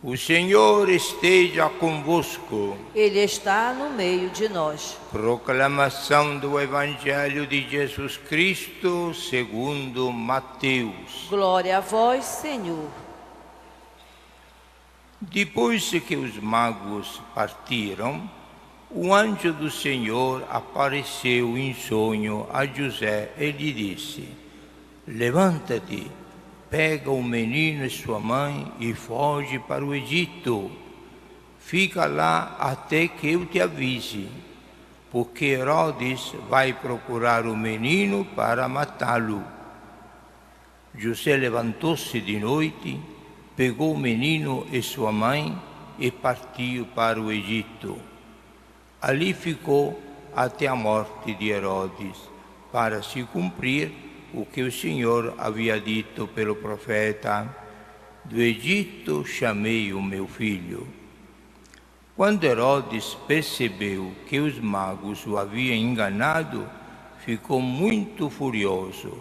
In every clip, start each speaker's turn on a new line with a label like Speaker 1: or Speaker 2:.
Speaker 1: O Senhor esteja convosco.
Speaker 2: Ele está no meio de nós.
Speaker 1: Proclamação do Evangelho de Jesus Cristo segundo Mateus.
Speaker 2: Glória a vós, Senhor.
Speaker 1: Depois que os magos partiram, o anjo do Senhor apareceu em sonho a José e lhe disse: Levanta-te, pega o menino e sua mãe e foge para o Egito. Fica lá até que eu te avise, porque Herodes vai procurar o menino para matá-lo. José levantou-se de noite, pegou o menino e sua mãe e partiu para o Egito. Ali ficou até a morte de Herodes, para se cumprir o que o Senhor havia dito pelo profeta: do Egito chamei o meu filho. Quando Herodes percebeu que os magos o haviam enganado, ficou muito furioso.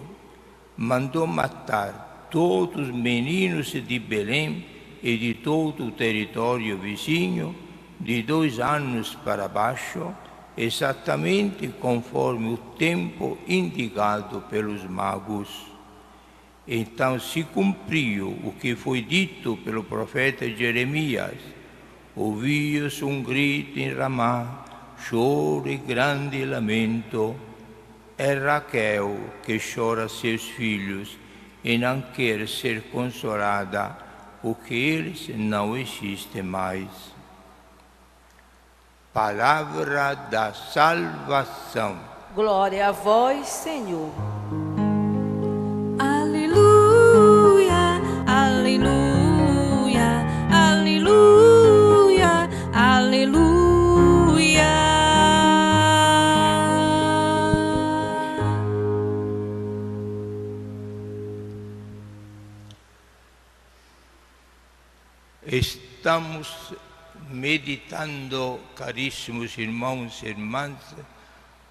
Speaker 1: Mandou matar todos os meninos de Belém e de todo o território vizinho, de 2 anos para baixo, exatamente conforme o tempo indicado pelos magos. Então se cumpriu o que foi dito pelo profeta Jeremias: ouviu-se um grito em Ramá, choro e grande lamento. É Raquel que chora seus filhos e não quer ser consolada, porque eles não existem mais. Palavra da salvação.
Speaker 2: Glória a vós, Senhor.
Speaker 3: Aleluia, aleluia, aleluia, aleluia.
Speaker 1: Estamos meditando, caríssimos irmãos e irmãs,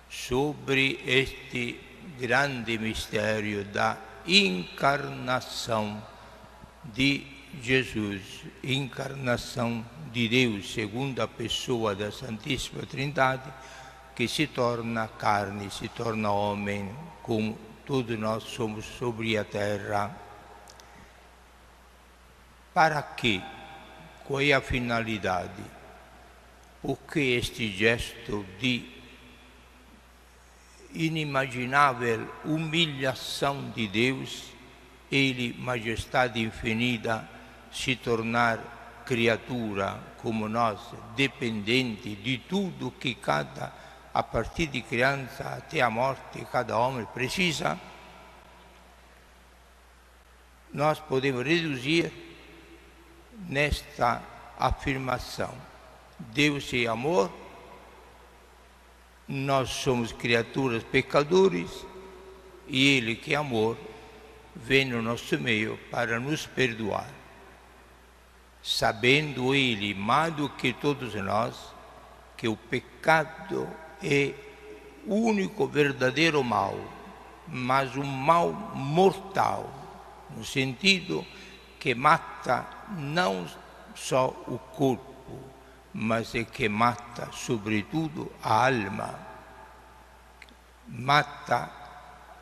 Speaker 1: sobre este grande mistério da encarnação de Jesus, encarnação de Deus, segunda pessoa da Santíssima Trindade, que se torna carne, se torna homem, como todos nós somos sobre a terra. Para quê? Qual é a finalidade? Por que este gesto de inimaginável humilhação de Deus, Ele, majestade infinita, se tornar criatura como nós, dependente de tudo que a partir de criança até a morte, cada homem precisa? Nós podemos reduzir nesta afirmação: Deus é amor, nós somos criaturas pecadores e Ele, que é amor, vem no nosso meio para nos perdoar. Sabendo Ele, mais do que todos nós, que o pecado é o único verdadeiro mal, mas um mal mortal, no sentido que mata não só o corpo, mas é que mata sobretudo a alma, mata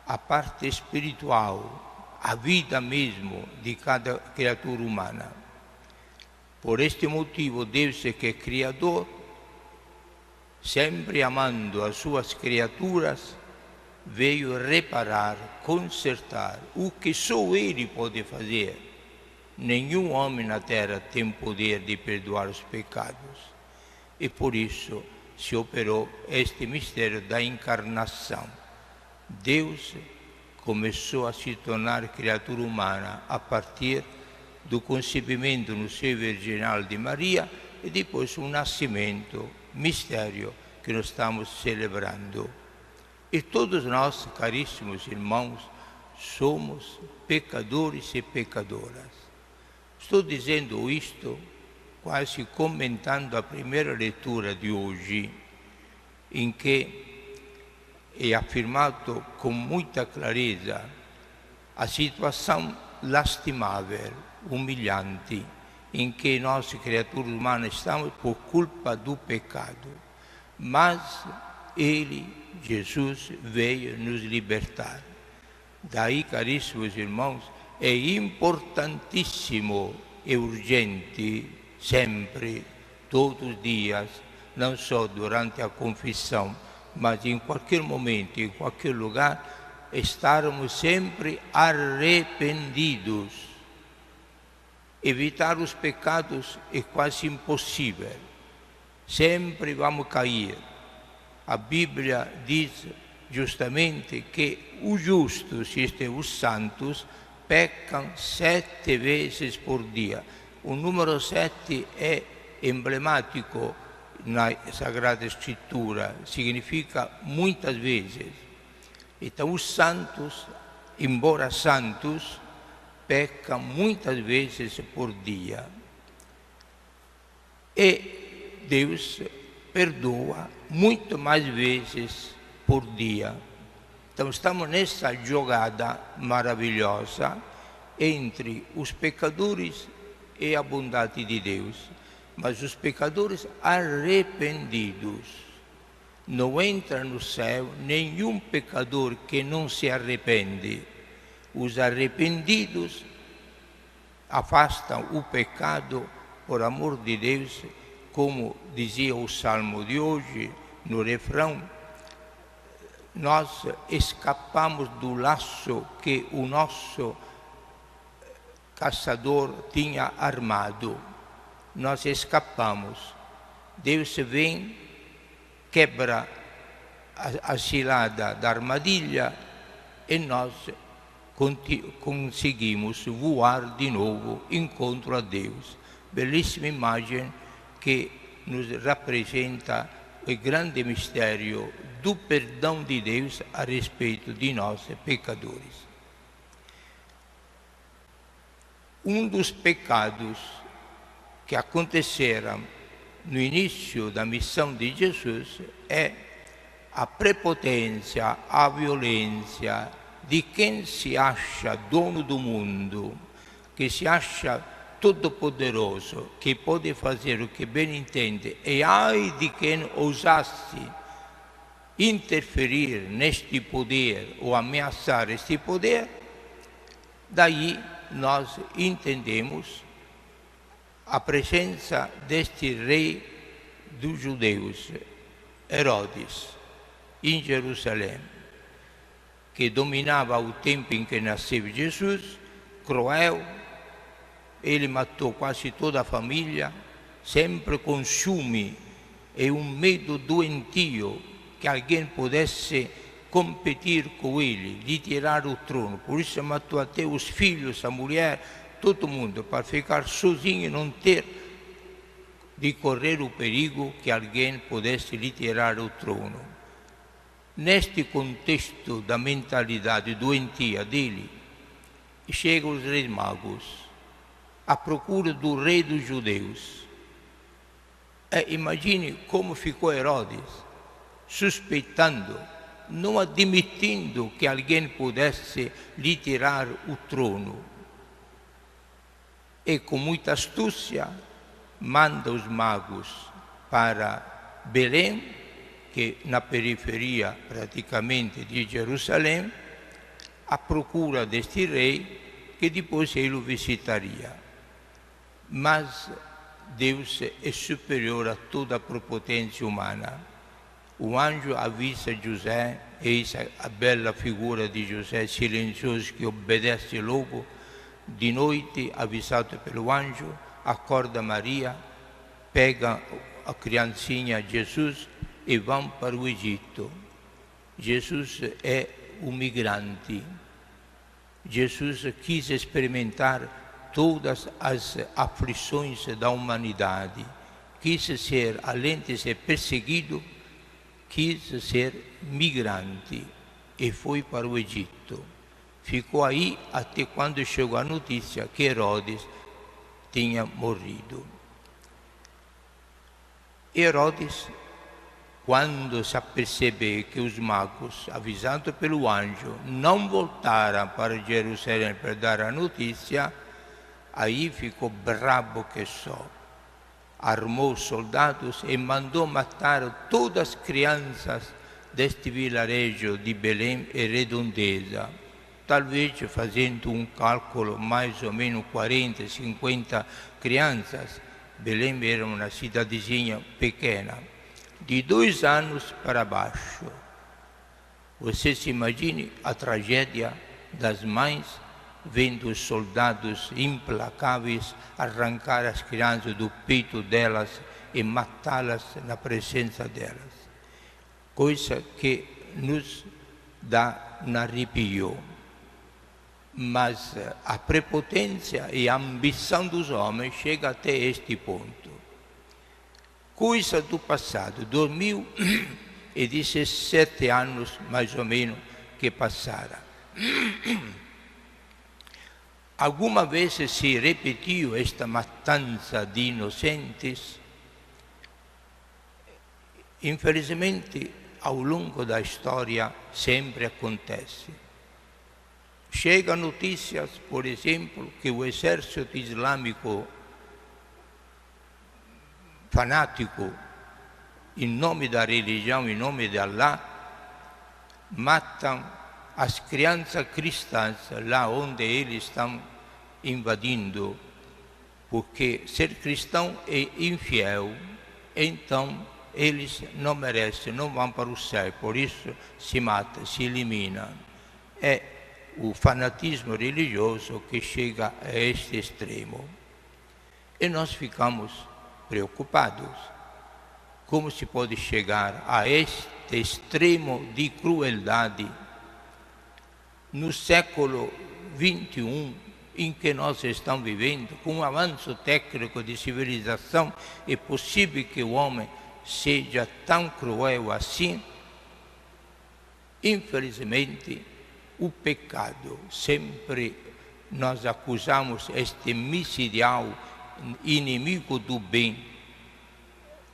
Speaker 1: a parte espiritual, a vida mesmo de cada criatura humana. Por este motivo, Deus, que é Criador, sempre amando as suas criaturas, veio reparar, consertar o que só Ele pode fazer. Nenhum homem na terra tem poder de perdoar os pecados. E por isso se operou este mistério da encarnação. Deus começou a se tornar criatura humana a partir do concebimento no seio virginal de Maria e depois o nascimento, mistério que nós estamos celebrando. E todos nós, caríssimos irmãos, somos pecadores e pecadoras. Estou dizendo isto quase comentando a primeira leitura de hoje, em que é afirmado com muita clareza a situação lastimável, humilhante, em que nós, criaturas humanas, estamos por culpa do pecado. Mas Ele, Jesus, veio nos libertar. Daí, caríssimos irmãos, é importantíssimo e urgente, sempre, todos os dias, não só durante a confissão, mas em qualquer momento, em qualquer lugar, estarmos sempre arrependidos. Evitar os pecados é quase impossível. Sempre vamos cair. A Bíblia diz justamente que os justos, isto é, os santos, pecam 7 vezes por dia. O número 7 é emblemático na Sagrada Escritura, significa muitas vezes. Então, os santos, embora santos, pecam muitas vezes por dia. E Deus perdoa muito mais vezes por dia. Então, estamos nessa jogada maravilhosa entre os pecadores e a bondade de Deus. Mas os pecadores arrependidos. Não entra no céu nenhum pecador que não se arrepende. Os arrependidos afastam o pecado por amor de Deus, como dizia o salmo de hoje, no refrão. Nós escapamos do laço que o nosso caçador tinha armado. Nós escapamos. Deus vem, quebra a cilada da armadilha e nós conseguimos voar de novo encontro a Deus. Belíssima imagem que nos representa o grande mistério do perdão de Deus a respeito de nós pecadores. Um dos pecados que aconteceram no início da missão de Jesus é a prepotência, a violência de quem se acha dono do mundo, que se acha todo-poderoso, que pode fazer o que bem entende, e ai de quem ousasse interferir neste poder ou ameaçar este poder. Daí nós entendemos a presença deste rei dos judeus, Herodes, em Jerusalém, que dominava o tempo em que nasceu Jesus, cruel. Ele matou quase toda a família, sempre com ciúme e um medo doentio que alguém pudesse competir com ele, lhe tirar o trono. Por isso matou até os filhos, a mulher, todo mundo, para ficar sozinho e não ter de correr o perigo que alguém pudesse lhe tirar o trono. Neste contexto da mentalidade doentia dele, chegam os reis magos à procura do rei dos judeus. Imagine como ficou Herodes, suspeitando, não admitindo que alguém pudesse lhe tirar o trono. E com muita astúcia manda os magos para Belém, que na periferia praticamente de Jerusalém, à procura deste rei, que depois ele o visitaria. Mas Deus é superior a toda a prepotência humana. O anjo avisa José, eis a bela figura de José silencioso que obedece logo. De noite, avisado pelo anjo, acorda Maria, pega a criancinha Jesus e vão para o Egito. Jesus é um migrante. Jesus quis experimentar todas as aflições da humanidade. Quis ser, além de ser perseguido, quis ser migrante e foi para o Egito. Ficou aí até quando chegou a notícia que Herodes tinha morrido. Herodes, quando se apercebeu que os magos, avisados pelo anjo, não voltaram para Jerusalém para dar a notícia, Aí ficou brabo que só. Armou soldados e mandou matar todas as crianças deste vilarejo de Belém e redondeza. Talvez fazendo um cálculo, mais ou menos 40, 50 crianças. Belém era uma cidadezinha pequena, de 2 anos para baixo. Você se imagine a tragédia das mães vendo os soldados implacáveis arrancar as crianças do peito delas e matá-las na presença delas. Coisa que nos dá um arrepio. Mas a prepotência e a ambição dos homens chega até este ponto. Coisa do passado, 2017 anos mais ou menos que passaram. Alguma vez se repetiu esta matança de inocentes? Infelizmente, ao longo da história, sempre acontece. Chegam notícias, por exemplo, que o exército islâmico fanático, em nome da religião, em nome de Allah, matam as crianças cristãs lá onde eles estão invadindo, porque ser cristão é infiel, então eles não merecem, não vão para o céu, por isso se matam, se eliminam. É o fanatismo religioso que chega a este extremo. E nós ficamos preocupados. Como se pode chegar a este extremo de crueldade no século XXI, em que nós estamos vivendo, com um avanço técnico de civilização? É possível que o homem seja tão cruel assim? Infelizmente, o pecado, sempre nós acusamos este misidial inimigo do bem.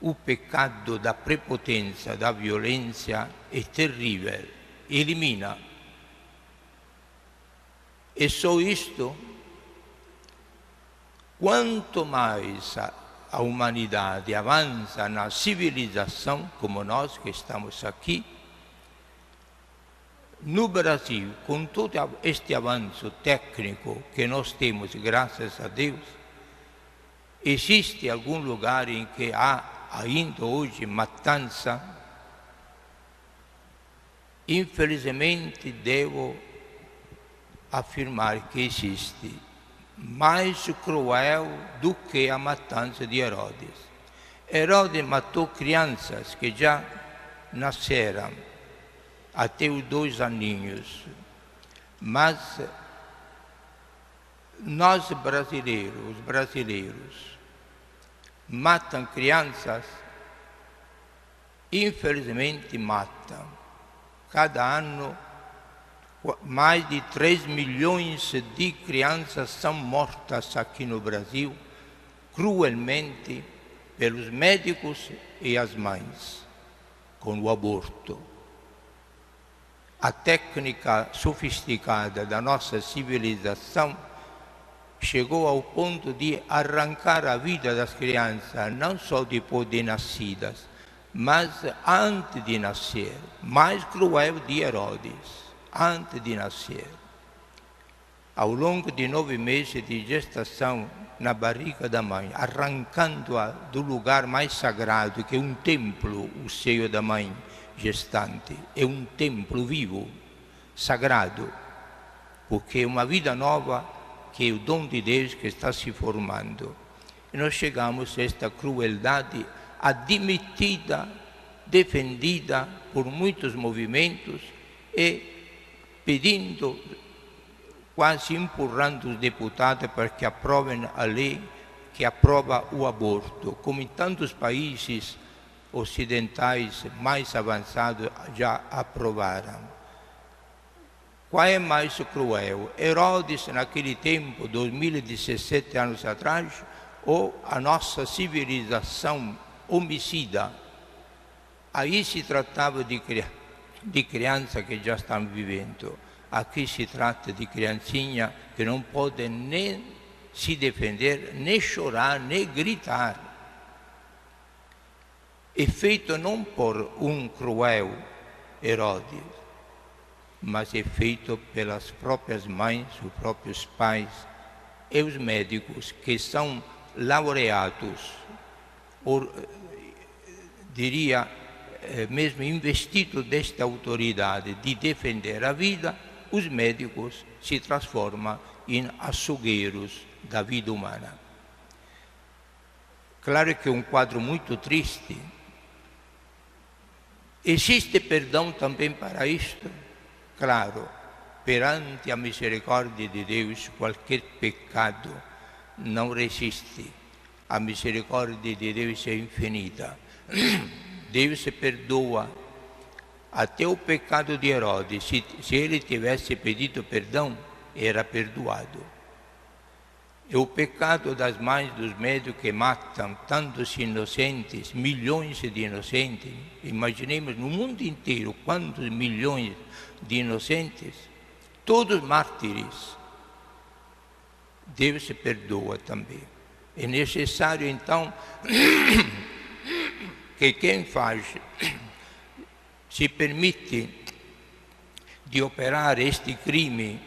Speaker 1: O pecado da prepotência, da violência é terrível, elimina. E só isto, quanto mais a humanidade avança na civilização, como nós que estamos aqui, no Brasil, com todo este avanço técnico que nós temos, graças a Deus, existe algum lugar em que há ainda hoje matança? Infelizmente, devo afirmar que existe, mais cruel do que a matança de Herodes. Herodes matou crianças que já nasceram até os 2 aninhos, mas nós brasileiros, matam crianças, infelizmente matam. Cada ano, mais de 3 milhões de crianças são mortas aqui no Brasil, cruelmente, pelos médicos e as mães, com o aborto. A técnica sofisticada da nossa civilização chegou ao ponto de arrancar a vida das crianças, não só depois de nascidas, mas antes de nascer. Mais cruel de Herodes, antes de nascer. Ao longo de 9 meses de gestação na barriga da mãe, arrancando-a do lugar mais sagrado, que é um templo, o seio da mãe gestante. É um templo vivo, sagrado, porque é uma vida nova que é o dom de Deus que está se formando. E nós chegamos a esta crueldade admitida, defendida por muitos movimentos e pedindo, quase empurrando os deputados para que aprovem a lei que aprova o aborto, como em tantos países ocidentais mais avançados já aprovaram. Qual é mais cruel? Herodes, naquele tempo, 2017 anos atrás, ou a nossa civilização homicida? Aí se tratava de crianças que já estão vivendo. Aqui se trata de criancinha que não pode nem se defender, né chorar, né gritar. É feito não por um cruel Herodes, mas é feito pelas próprias mães, os próprios pais e os médicos que são laureados, diria mesmo investidos desta autoridade de defender a vida. Os médicos se transformam em açougueiros da vida humana. Claro que é um quadro muito triste. Existe perdão também para isto? Claro, perante a misericórdia de Deus, qualquer pecado não resiste. A misericórdia de Deus é infinita. Deus se perdoa até o pecado de Herodes. Se ele tivesse pedido perdão, era perdoado. É o pecado das mães dos médicos que matam tantos inocentes, milhões de inocentes. Imaginemos no mundo inteiro quantos milhões de inocentes, todos mártires. Deus se perdoa também. É necessário então que quem faz, se permite de operar este crime,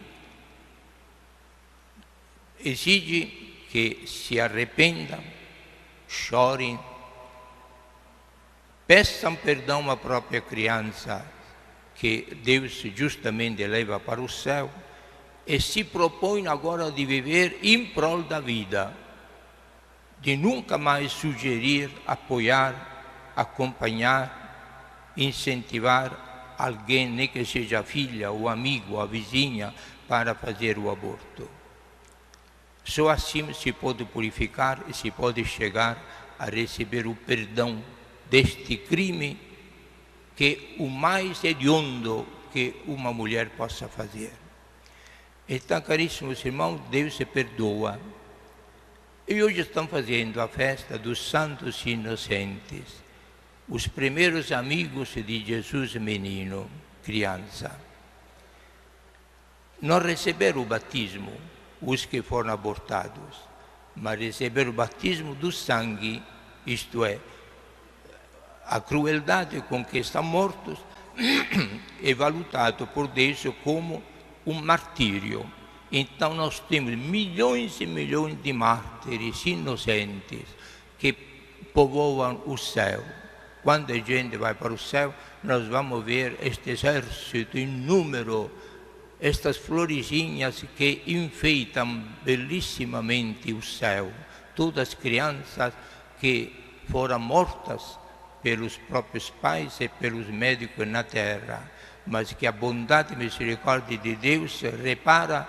Speaker 1: exige que se arrependam, chorem, peçam perdão à própria criança que Deus justamente leva para o céu e se propõe agora de viver em prol da vida, de nunca mais sugerir, apoiar, acompanhar, incentivar alguém, nem que seja a filha, o amigo, a vizinha, para fazer o aborto. Só assim se pode purificar e se pode chegar a receber o perdão deste crime, que é o mais hediondo que uma mulher possa fazer. Então, caríssimos irmãos, Deus se perdoa. E hoje estão fazendo a festa dos santos inocentes, os primeiros amigos de Jesus menino, criança. Não receberam o batismo os que foram abortados, mas receberam o batismo do sangue, isto é, a crueldade com que estão mortos é valutado por Deus como um martírio. Então nós temos milhões e milhões de mártires inocentes que povoam o céu. Quando a gente vai para o céu, nós vamos ver este exército em número, estas florezinhas que enfeitam belíssimamente o céu. Todas as crianças que foram mortas pelos próprios pais e pelos médicos na terra, mas que a bondade e misericórdia de Deus repara,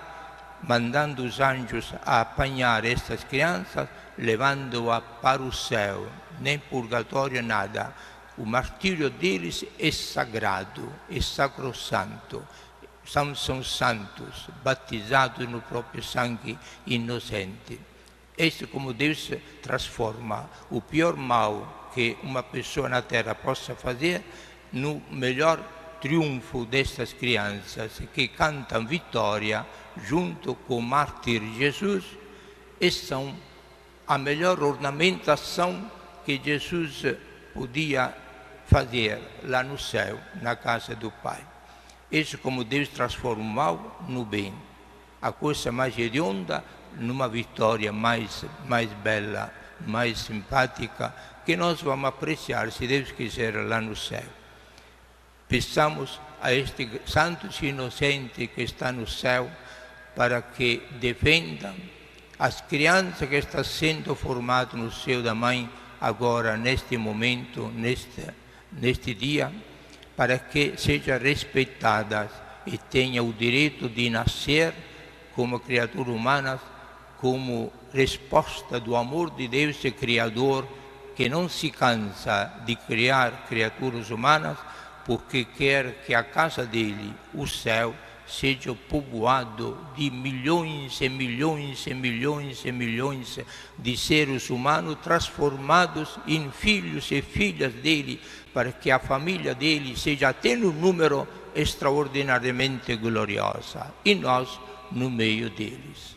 Speaker 1: mandando os anjos a apanhar estas crianças, levando-a para o céu, nem purgatório, nada. O martírio deles é sagrado, é sacrossanto. São santos, batizados no próprio sangue inocente. Este é como Deus transforma o pior mal que uma pessoa na terra possa fazer no melhor triunfo destas crianças que cantam vitória junto com o mártir Jesus, e são a melhor ornamentação que Jesus podia fazer lá no céu, na casa do Pai. Isso como Deus transforma o mal no bem, a coisa mais hedionda numa vitória mais bela, mais simpática, que nós vamos apreciar, se Deus quiser, lá no céu. Peçamos a este santos inocente que está no céu para que defendam as crianças que estão sendo formadas no seio da mãe agora, neste momento, neste dia, para que sejam respeitadas e tenham o direito de nascer como criaturas humanas, como resposta do amor de Deus, o Criador, que não se cansa de criar criaturas humanas, porque quer que a casa dele, o céu, seja povoado de milhões e milhões e milhões e milhões de seres humanos transformados em filhos e filhas dele, para que a família dele seja até no número extraordinariamente gloriosa, e nós no meio deles.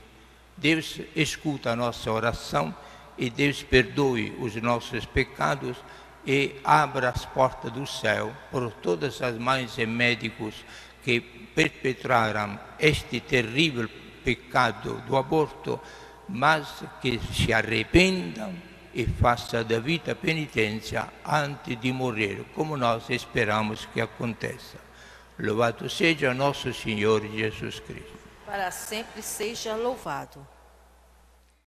Speaker 1: Deus escuta a nossa oração e Deus perdoe os nossos pecados e abra as portas do céu por todas as mães e médicos que perpetraram este terrível pecado do aborto, mas que se arrependam e façam da vida penitência antes de morrer, como nós esperamos que aconteça. Louvado seja nosso Senhor Jesus Cristo.
Speaker 2: Para sempre seja louvado.